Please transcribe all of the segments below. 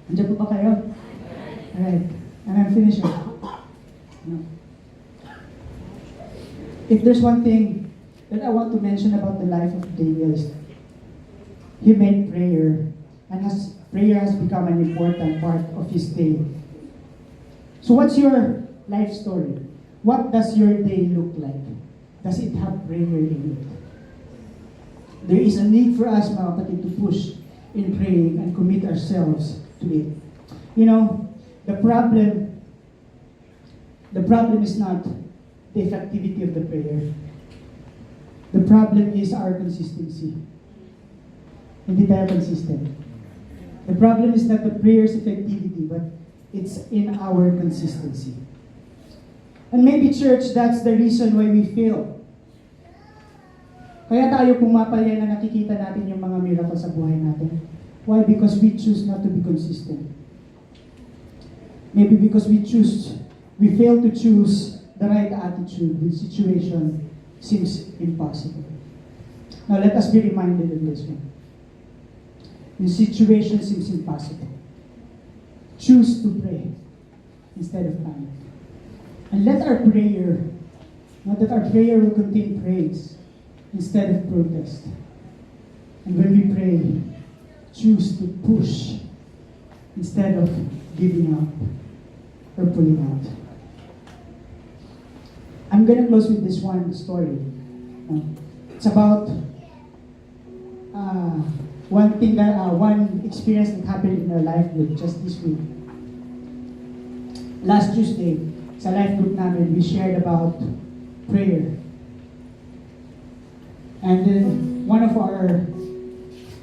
Andiyan po ba kayo? Alright. And I'm finishing. No. If there's one thing that I want to mention about the life of David, is he made prayer, and prayer has become an important part of his day. So what's your life story? What does your day look like? Does it have prayer in it? There is a need for us, mga kapatid, to push in praying and commit ourselves to it. You know, the problem is not the effectivity of the prayer. The problem is our consistency. Hindi tayo consistent. The problem is not the prayer's effectivity, but it's in our consistency. And maybe, church, that's the reason why we fail. Kaya tayo pumapalya na nakikita natin yung mga miracle sa buhay natin. Why? Because we choose not to be consistent. Maybe because we fail to choose the right attitude when situation seems impossible. Now let us be reminded of this one. When situation seems impossible, choose to pray instead of panic. And let our prayer, not that our prayer will contain praise instead of protest. And when we pray, choose to push instead of giving up or pulling out. I'm going to close with this one story. It's about one experience that happened in our life group just this week. Last Tuesday, sa life group namin, we shared about prayer. And then one of our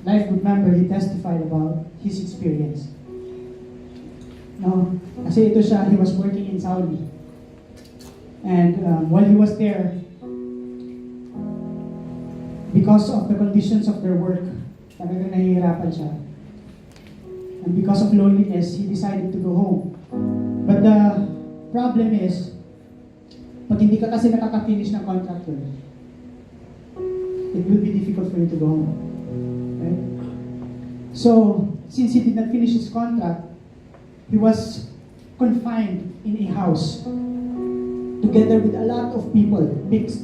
life group members, he testified about his experience. No, kasi ito siya, he was working in Saudi. And while he was there, because of the conditions of their work, talagang nahihirapan siya. And because of loneliness, he decided to go home. But the problem is, pag hindi ka kasi nakaka-finish ng contract yun, it will be difficult for you to go home. Right? So, since he did not finish his contract, he was confined in a house together with a lot of people, mixed.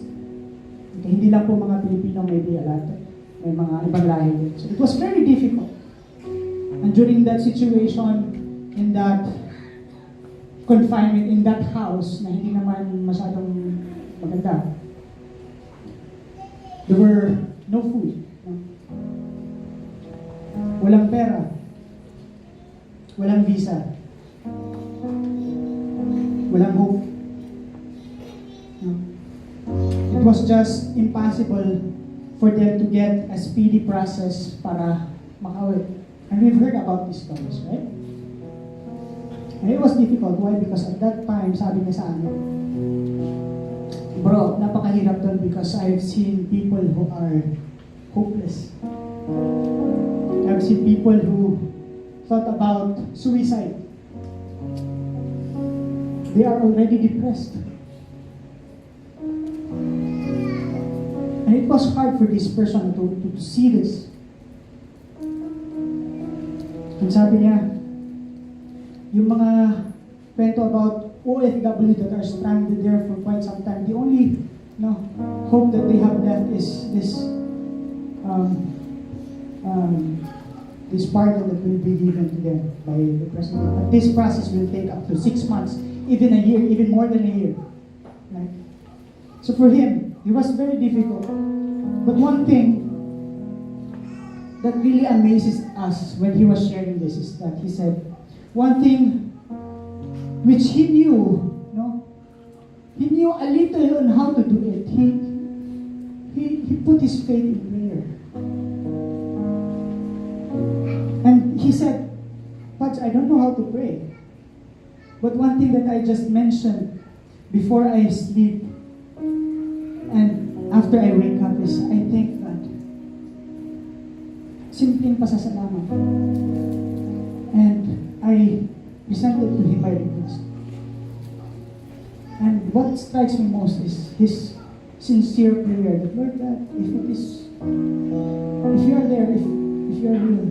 Okay, hindi lang po mga Pilipino, maybe a lot. May mga ibang lahi. So it was very difficult. And during that situation, in that confinement, in that house, na hindi naman masyadong maganda, there were no food. No? Walang pera. Walang visa. Walang hope. No? It was just impossible for them to get a speedy process para makauwi. And we've heard about these stories, right? And it was difficult. Why? Because at that time, sabi niya sa amin, bro, napakahirap doon because I've seen people who are hopeless. I've seen people who thought about suicide. They are already depressed. And it was hard for this person to see this. And sabi niya, yung mga kwento about OFW that are stranded there for quite some time, the only hope that they have left is this pardon that will be given to them by the president. But this process will take up to 6 months, even a year, even more than a year. Right? So for him, it was very difficult. But one thing that really amazes us when he was sharing this is that he said, one thing which he knew, he knew a little on how to do it. He put his faith in prayer. And he said, Pats, I don't know how to pray. But one thing that I just mentioned before I sleep and after I wake up is, I thank God. Simpleng pasasalamat. And I presented to him my request. And what strikes me most is his sincere prayer that, Lord God, if you are there, if you are real,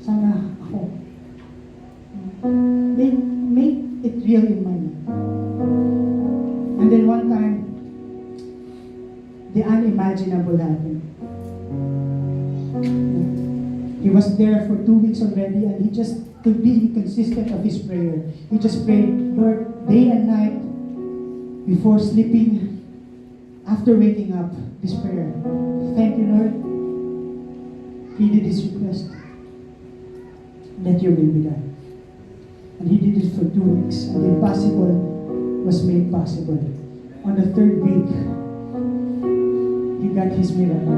sana ako. Make it real in my life. And then one time, the unimaginable happened. He was there for 2 weeks already, and he just, to be consistent of his prayer, he just prayed, Lord, day and night, before sleeping, after waking up, this prayer. Thank you, Lord. He did his request. Let your will be done. And he did it for 2 weeks, and the impossible was made possible. On the 3rd week, he got his miracle.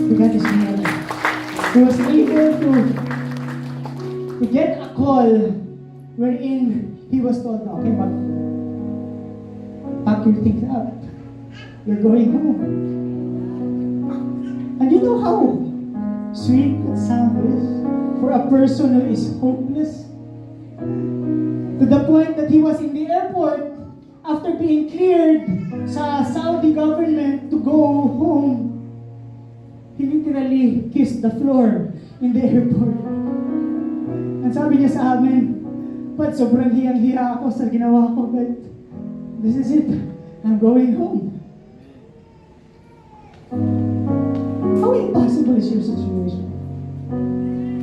He got his miracle. He was able to get a call wherein he was told, okay, pack your things up. You're going home. And you know how sweet that sound is for a person who is hopeless? To the point that he was in the airport after being cleared sa Saudi government to go home. He literally kissed the floor in the airport. And sabi niya sa amin, but sobrang hiyang-hiya ako sa ginawa ko, but this is it. I'm going home. How impossible is your situation?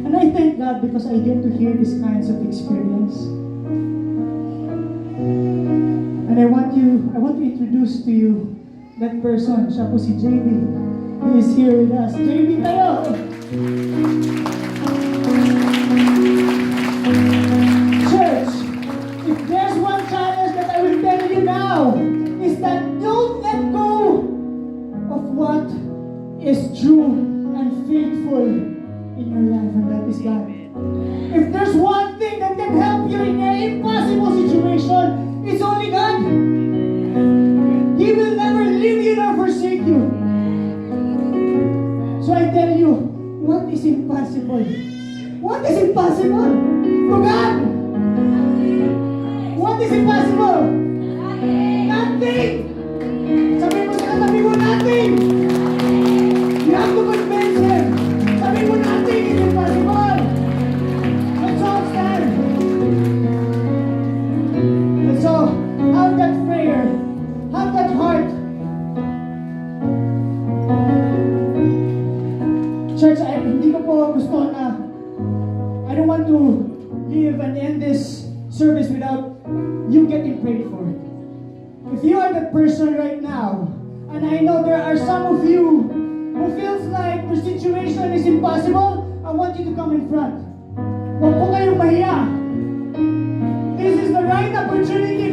And I thank God because I get to hear these kinds of experience. And I want to introduce to you that person. Siya po si JB. He is here with us. JB tayo! Church, if there's one challenge that I will tell you now, is that don't let go of what is true and faithful in your life, and that is God. If there's one thing that can help you in your impossible situation, it's only God. He will never leave you nor forsake you. So I tell you, what is impossible? What is impossible? To God! What is impossible? Nothing! Sabi mo sa katabi mo, nothing! You have to convince him. Sabi mo, nothing is impossible. Let's all stand. And so, have that prayer. Have that heart. Church, hindi ko po gusto na, I don't want to leave and end this service without you getting prayed for. If you are that person right now, and I know there are some of you who feels like your situation is impossible, I want you to come in front. Huwag po kayong mahiya. This is the right opportunity